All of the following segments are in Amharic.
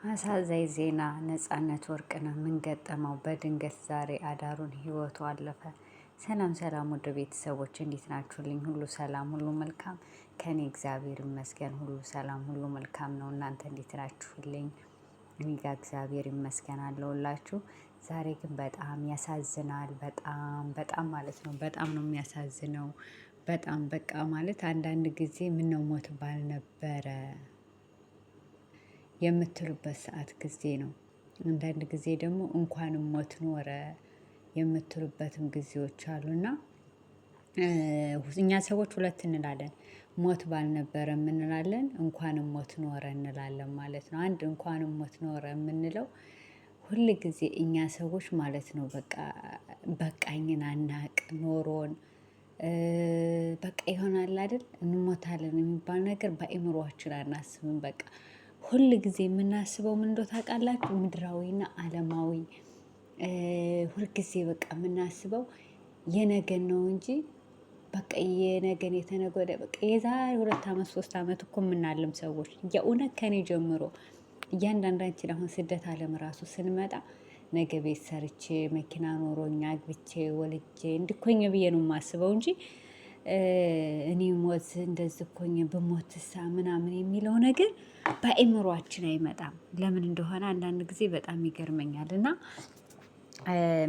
አሳዛኝ ዜና ነጻነት ወርቅነህ ምን ገጠመው? በድንገት ዛሬ አዳሩን ህይወቱ አለፈ። ሰላም ሰላም ወደ ቤተሰቦች እንዴት ናችሁልኝ? ሁሉ ሰላም ሁሉ መልካም ከኔ እግዚአብሔር ይመስገን ሁሉ ሰላም ሁሉ መልካም ነው። እናንተ እንዴት ናችሁልኝ? እኔ ጋር እግዚአብሔር ይመስገን አለሁላችሁ። ዛሬ ግን በጣም ያሳዝናል። በጣም ማለት ነው በጣም ነው የሚያሳዝነው። በጣም በቃ ማለት አንዳንድ ጊዜ ምነው ሞት ባልነበረ የምትሉበት ሰዓት ጊዜ ነው። አንዳንድ ጊዜ ደግሞ እንኳንም ሞት ኖረ የምትሉበትም ጊዜዎች አሉና እኛ ሰዎች ሁለት እንላለን። ሞት ባልነበረም እንላለን እንኳንም ሞት ኖረ እንላለን ማለት ነው። አንድ እንኳንም ሞት ኖረ የምንለው ሁል ጊዜ እኛ ሰዎች ማለት ነው በቃኝን አናቅ ኖሮን በቃ ይሆናል አይደል እንሞታለን የሚባል ነገር በአእምሮአችን አናስብም። በቃ ሁል ጊዜ የምናስበው ምን እንደው ታውቃላችሁ? ምድራዊና አለማዊ ሁልጊዜ በቃ የምናስበው የነገን ነው እንጂ በቃ የነገን የተነገ ወዲያ በቃ የዛሬ 2 አመት 3 አመት እኮ የምናልም ሰዎች የእውነት ከኔ ጀምሮ እያንዳንዳችን አሁን ስደት አለም ራሱ ስንመጣ ነገ ቤት ሰርቼ መኪና ኖሮኝ አግብቼ ወልጄ እንድኮኝ ብዬ ነው የማስበው እንጂ እኔ ሞት እንደዚህ እኮ ብሞትሳ ምናምን የሚለው ነገር በአእምሮአችን አይመጣም። ለምን እንደሆነ አንዳንድ ጊዜ በጣም ይገርመኛል። እና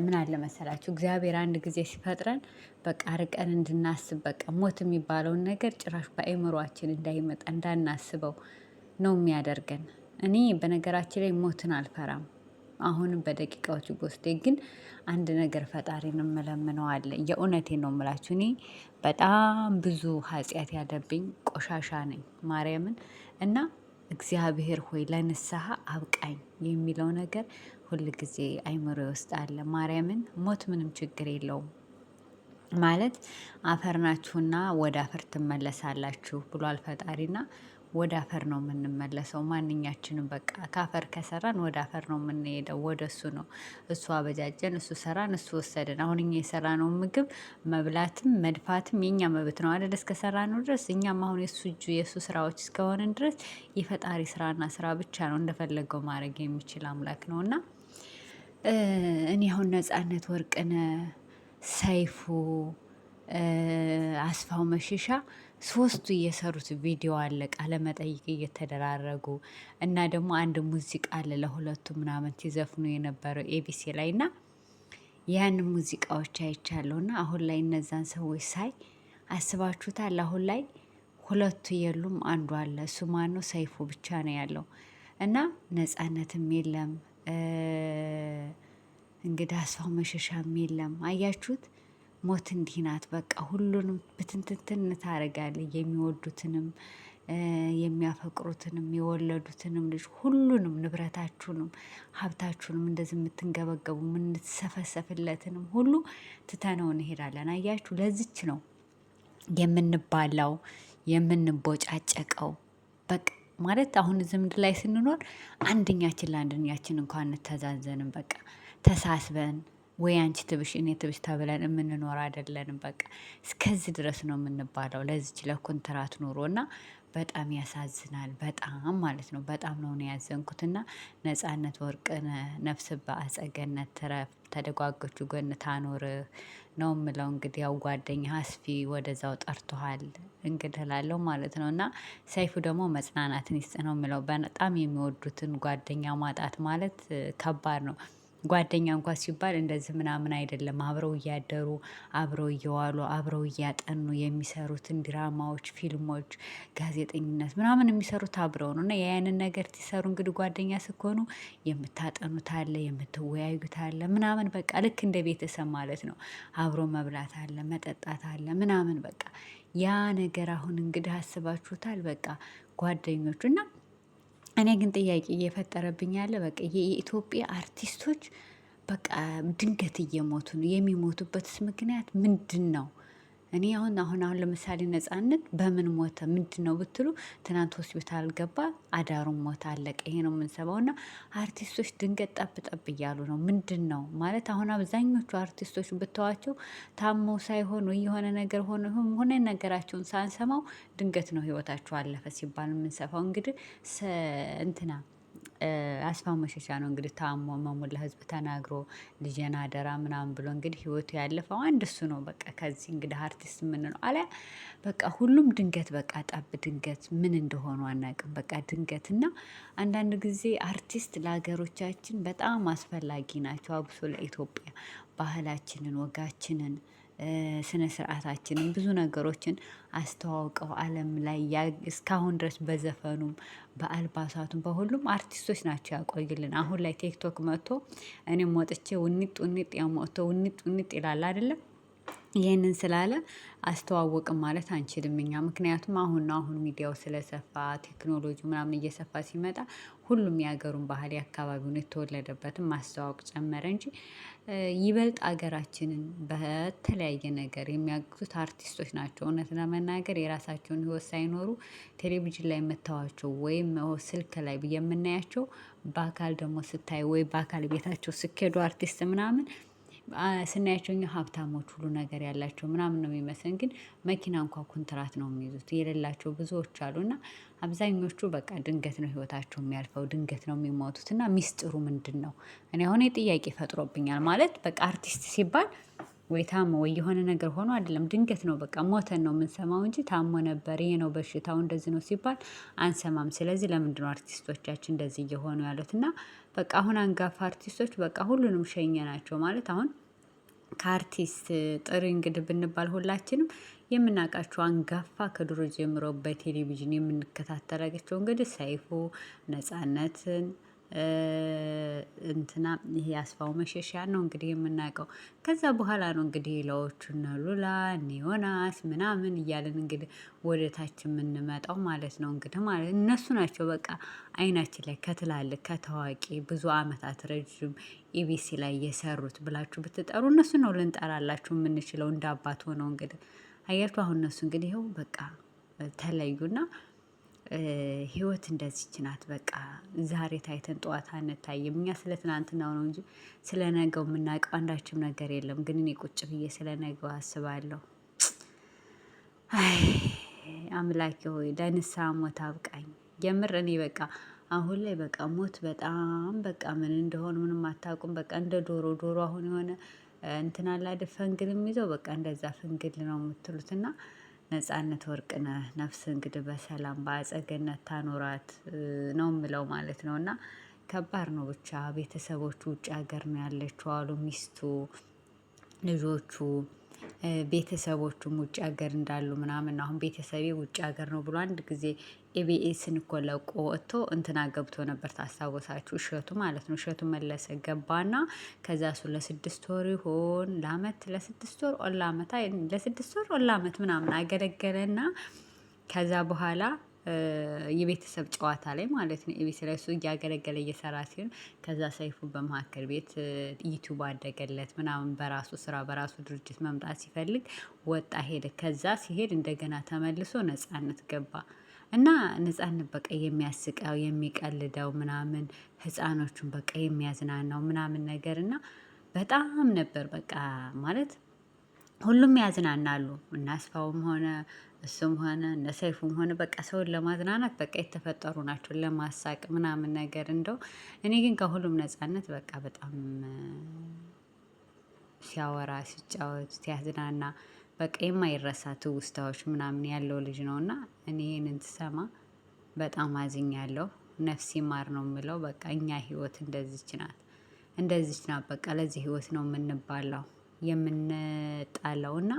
ምን አለ መሰላችሁ እግዚአብሔር አንድ ጊዜ ሲፈጥረን በቃ ርቀን እንድናስብ በቃ ሞት የሚባለውን ነገር ጭራሽ በአእምሮአችን እንዳይመጣ እንዳናስበው ነው የሚያደርገን። እኔ በነገራችን ላይ ሞትን አልፈራም። አሁንም በደቂቃዎች ውስጥ ግን አንድ ነገር ፈጣሪን እምለምነው አለ። የእውነቴን ነው የምላችሁ። እኔ በጣም ብዙ ኃጢአት ያለብኝ ቆሻሻ ነኝ ማርያምን እና እግዚአብሔር ሆይ ለንስሐ አብቃኝ የሚለው ነገር ሁል ጊዜ አይምሮዬ ውስጥ አለ። ማርያምን ሞት ምንም ችግር የለውም ማለት አፈር ናችሁና ወደ አፈር ትመለሳላችሁ ብሏል ፈጣሪና ወደ አፈር ነው የምንመለሰው። ማንኛችንም በቃ ከአፈር ከሰራን ወደ አፈር ነው የምንሄደው። ወደ እሱ ነው እሱ አበጃጀን እሱ ሰራን እሱ ወሰደን። አሁን እኛ የሰራነው ምግብ መብላትም መድፋትም የኛ መብት ነው አይደል? እስከሰራነው ድረስ እኛም አሁን የሱ እጁ የሱ ስራዎች እስከሆንን ድረስ የፈጣሪ ስራና ስራ ብቻ ነው እንደፈለገው ማድረግ የሚችል አምላክ ነው። እና እኔ አሁን ነጻነት ወርቅነህ ሰይፉ አስፋው መሸሻ ሶስቱ እየሰሩት ቪዲዮ አለ ቃለ መጠይቅ እየተደራረጉ እና ደግሞ አንድ ሙዚቃ አለ ለሁለቱ ምናምን ሲዘፍኑ የነበረው ኤቢሲ ላይ እና ያን ሙዚቃዎች አይቻለሁ። እና አሁን ላይ እነዛን ሰዎች ሳይ አስባችሁታል? አሁን ላይ ሁለቱ የሉም፣ አንዱ አለ። እሱ ማነው? ሰይፉ ብቻ ነው ያለው። እና ነጻነትም የለም እንግዲህ አስፋው መሸሻም የለም። አያችሁት? ሞት እንዲህ ናት። በቃ ሁሉንም ብትንትንትን ታደርጋለች። የሚወዱትንም የሚያፈቅሩትንም የወለዱትንም ልጅ ሁሉንም ንብረታችሁንም ሀብታችሁንም እንደዚህ የምትንገበገቡ የምንሰፈሰፍለትንም ሁሉ ትተነው እንሄዳለን። አያችሁ? ለዚች ነው የምንባላው የምንቦጫጨቀው። በቃ ማለት አሁን ዝምድ ላይ ስንኖር አንደኛችን ለአንደኛችን እንኳን እንተዛዘንም። በቃ ተሳስበን ወይ አንቺ ትብሽ እኔ ትብሽ ተብለን የምንኖር አይደለንም። በቃ እስከዚህ ድረስ ነው የምንባለው ለዚች ለኮንትራት ኑሮ እና በጣም ያሳዝናል። በጣም ማለት ነው በጣም ነው ያዘንኩትና ነጻነት ወርቅነህ ነፍስ በአጸደ ገነት ትረፍ፣ ተደጓጎቹ ጎን ታኖርህ ነው የምለው። እንግዲህ ያው ጓደኛ አስፊ ወደዛው ጠርቶሃል እንግዲህ እላለሁ ማለት ነው። እና ሰይፉ ደግሞ መጽናናትን ይስጥ ነው የምለው። በጣም የሚወዱትን ጓደኛ ማጣት ማለት ከባድ ነው። ጓደኛ እንኳን ሲባል እንደዚህ ምናምን አይደለም። አብረው እያደሩ አብረው እየዋሉ አብረው እያጠኑ የሚሰሩትን ድራማዎች፣ ፊልሞች፣ ጋዜጠኝነት ምናምን የሚሰሩት አብረው ነው። እና ያንን ነገር ሲሰሩ እንግዲህ ጓደኛ ስትሆኑ የምታጠኑት አለ የምትወያዩት አለ ምናምን በቃ ልክ እንደ ቤተሰብ ማለት ነው። አብሮ መብላት አለ መጠጣት አለ ምናምን በቃ ያ ነገር አሁን እንግዲህ አስባችሁታል? በቃ ጓደኞቹ እና እኔ ግን ጥያቄ እየፈጠረብኝ ያለ በቃ የኢትዮጵያ አርቲስቶች በቃ ድንገት እየሞቱ ነው። የሚሞቱበትስ ምክንያት ምንድን ነው? እኔ አሁን ለምሳሌ ነጻነት በምን ሞተ ምንድን ነው ብትሉ ትናንት ሆስፒታል ገባ፣ አዳሩን ሞተ፣ አለቀ። ይሄ ነው የምንሰማው። እና አርቲስቶች ድንገት ጠብ እያሉ ነው። ምንድን ነው ማለት አሁን አብዛኞቹ አርቲስቶች ብተዋቸው ታመው ሳይሆን ወይ የሆነ ነገር ሆነ ነገራቸውን ሳንሰማው ድንገት ነው ህይወታቸው አለፈ ሲባል የምንሰፋው። እንግዲህ እንትና አስፋው መሸሻ ነው እንግዲህ ታሞ መሞላ ህዝብ ተናግሮ ልጄን አደራ ምናምን ብሎ እንግዲህ ህይወቱ ያለፈው አንድ እሱ ነው። በቃ ከዚህ እንግዲህ አርቲስት የምንለው አለ በቃ ሁሉም ድንገት በቃ ጠብ ድንገት ምን እንደሆኑ አናውቅም። በቃ ድንገት እና አንዳንድ ጊዜ አርቲስት ለሀገሮቻችን በጣም አስፈላጊ ናቸው። አብሶ ለኢትዮጵያ ባህላችንን ወጋችንን ስነ ስርዓታችንን ብዙ ነገሮችን አስተዋውቀው ዓለም ላይ እስካሁን ድረስ በዘፈኑም በአልባሳቱም በሁሉም አርቲስቶች ናቸው ያቆዩልን። አሁን ላይ ቲክቶክ መጥቶ እኔም ወጥቼ ውኒጥ ውኒጥ ያው መጥቶ ውኒጥ ውኒጥ ይላል አይደለም። ይህንን ስላለ አስተዋወቅም ማለት አንችልም እኛ ምክንያቱም አሁን ሚዲያው ስለሰፋ ቴክኖሎጂ ምናምን እየሰፋ ሲመጣ ሁሉም የሀገሩን ባህል የአካባቢውን የተወለደበትን ማስተዋወቅ ጨመረ እንጂ ይበልጥ ሀገራችንን በተለያየ ነገር የሚያግዙት አርቲስቶች ናቸው። እውነት ለመናገር የራሳቸውን ህይወት ሳይኖሩ ቴሌቪዥን ላይ የምታዋቸው ወይም ስልክ ላይ የምናያቸው በአካል ደግሞ ስታይ ወይ በአካል ቤታቸው ስኬዱ አርቲስት ምናምን ስናያቸው እኛ ሀብታሞች ሁሉ ነገር ያላቸው ምናምን ነው የሚመስለን። ግን መኪና እንኳ ኮንትራት ነው የሚይዙት የሌላቸው ብዙዎች አሉ። እና አብዛኞቹ በቃ ድንገት ነው ህይወታቸው የሚያልፈው ድንገት ነው የሚሞቱት። እና ሚስጥሩ ምንድነው? እኔ አሁን ጥያቄ ፈጥሮብኛል። ማለት በቃ አርቲስት ሲባል ወይ ታሞ ወይ የሆነ ነገር ሆኖ አይደለም ድንገት ነው በቃ ሞተን ነው የምንሰማው እንጂ ታሞ ነበር ይሄ ነው በሽታው እንደዚህ ነው ሲባል አንሰማም። ስለዚህ ለምንድነው አርቲስቶቻችን እንደዚህ እየሆኑ ያሉት? እና በቃ አሁን አንጋፋ አርቲስቶች በቃ ሁሉንም ሸኘ ናቸው ማለት አሁን ከአርቲስት ጥሪ እንግዲህ ብንባል ሁላችንም የምናውቃቸው አንጋፋ ከድሮ ጀምሮ በቴሌቪዥን የምንከታተላቸው እንግዲህ ሰይፉ ነጻነትን እንትና ይሄ አስፋው መሸሻ ነው እንግዲህ የምናውቀው። ከዛ በኋላ ነው እንግዲህ ሌላዎቹ እነ ሉላ እነ ዮናስ ምናምን እያልን እንግዲህ ወደ ታች የምንመጣው ማለት ነው። እንግዲህ ማለት እነሱ ናቸው በቃ አይናችን ላይ ከትላልቅ ከታዋቂ ብዙ አመታት ረጅም ኢቢሲ ላይ የሰሩት ብላችሁ ብትጠሩ እነሱ ነው ልንጠራላችሁ የምንችለው እንደ አባት ሆነው እንግዲህ አያችሁ። አሁን እነሱ እንግዲህ ይኸው በቃ ተለዩና ህይወት እንደዚች ናት። በቃ ዛሬ ታይተን ጠዋት አንታይም። እኛ ስለ ትናንትናው ነው እንጂ ስለ ነገው የምናውቀው አንዳችም ነገር የለም። ግን እኔ ቁጭ ብዬ ስለ ነገው አስባለሁ። አይ አምላኬ ሆይ ለንስሐ ሞት አብቃኝ። የምር እኔ በቃ አሁን ላይ በቃ ሞት በጣም በቃ ምን እንደሆነ ምንም አታውቁም። በቃ እንደ ዶሮ አሁን የሆነ እንትን አለ አይደል ፈንግል የሚይዘው በቃ እንደዛ ፍንግል ነው የምትሉት። እና ነጻነት ወርቅነህ ነፍስ እንግዲህ በሰላም በአጸገነት ታኖራት ነው የምለው ማለት ነው። እና ከባድ ነው ብቻ ቤተሰቦቹ ውጭ ሀገር ነው ያለችው አሉ ሚስቱ ልጆቹ ቤተሰቦቹም ውጭ ሀገር እንዳሉ ምናምን አሁን ቤተሰቤ ውጭ ሀገር ነው ብሎ አንድ ጊዜ ኢቢኤስን እኮ ለቆ ወጥቶ እንትና ገብቶ ነበር ታስታውሳችሁ? እሸቱ ማለት ነው። እሸቱ መለሰ ገባና ከዛ እሱ ለስድስት ወር ይሆን ለአመት ለስድስት ወር ለአመት ለስድስት ወር ለአመት ምናምን አገለገለና ከዛ በኋላ የቤተሰብ ጨዋታ ላይ ማለት ነው ኢቢኤስ ላይ እሱ እያገለገለ እየሰራ ሲሆን ከዛ ሰይፉ በመካከል ቤት ዩቲዩብ አደገለት ምናምን በራሱ ስራ በራሱ ድርጅት መምጣት ሲፈልግ ወጣ ሄደ። ከዛ ሲሄድ እንደገና ተመልሶ ነጻነት ገባ እና ነጻነት በቃ የሚያስቀው የሚቀልደው ምናምን ህፃኖቹን በቃ የሚያዝናናው ምናምን ነገር እና በጣም ነበር በቃ ማለት ሁሉም ያዝናናሉ። እና አስፋውም ሆነ እሱም ሆነ እነ ሰይፉም ሆነ በቃ ሰውን ለማዝናናት በቃ የተፈጠሩ ናቸው ለማሳቅ ምናምን ነገር። እንደው እኔ ግን ከሁሉም ነጻነት በቃ በጣም ሲያወራ ሲጫወት ሲያዝናና በቃ የማይረሳ ትውስታዎች ምናምን ያለው ልጅ ነው። እና እኔ ይሄንን ስሰማ በጣም አዝኛለሁ። ነፍስ ይማር ነው የምለው። በቃ እኛ ህይወት እንደዚች ናት እንደዚች ናት። በቃ ለዚህ ህይወት ነው የምንባላው የምንጣላው። እና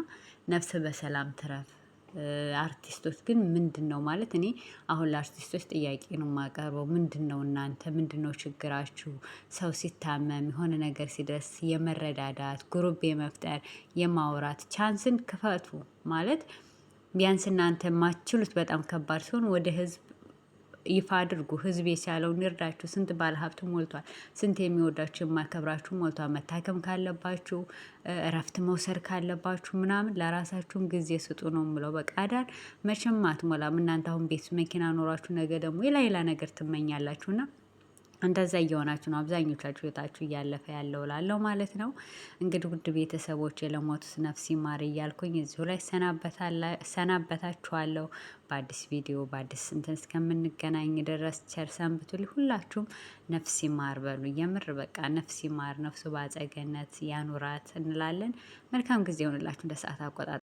ነፍስ በሰላም ትረፍ። አርቲስቶች ግን ምንድነው ማለት እኔ አሁን ለአርቲስቶች ጥያቄ ነው የማቀርበው። ምንድነው እናንተ ምንድነው ችግራችሁ? ሰው ሲታመም የሆነ ነገር ሲደርስ የመረዳዳት ግሩፕ የመፍጠር የማውራት ቻንስን ክፈቱ ማለት ቢያንስ እናንተ የማትችሉት በጣም ከባድ ሲሆን ወደ ህዝብ ይፋ አድርጉ። ህዝብ የቻለውን ይርዳችሁ። ስንት ባለሀብት ሞልቷል። ስንት የሚወዳችሁ የማከብራችሁ ሞልቷል። መታከም ካለባችሁ እረፍት መውሰድ ካለባችሁ ምናምን ለራሳችሁም ጊዜ ስጡ ነው የምለው። በቃ አዳር መቼም አትሞላም። እናንተ አሁን ቤት መኪና ኖሯችሁ ነገ ደግሞ ሌላ ነገር ትመኛላችሁና እንደዛ እየሆናችሁ ነው አብዛኞቻችሁ ህይወታችሁ እያለፈ ያለው ላለው ማለት ነው። እንግዲህ ውድ ቤተሰቦች ለሞቱት ነፍስ ይማር እያልኩኝ እዚሁ ላይ ሰናበታችኋለሁ። በአዲስ ቪዲዮ በአዲስ እንትን እስከምንገናኝ ድረስ ቸር ሰንብቱልኝ። ሁላችሁም ነፍስ ይማር በሉ። የምር በቃ ነፍስ ይማር፣ ነፍሱ በአጸደ ገነት ያኑራት እንላለን። መልካም ጊዜ ይሆንላችሁ እንደ ሰዓት አቆጣጠር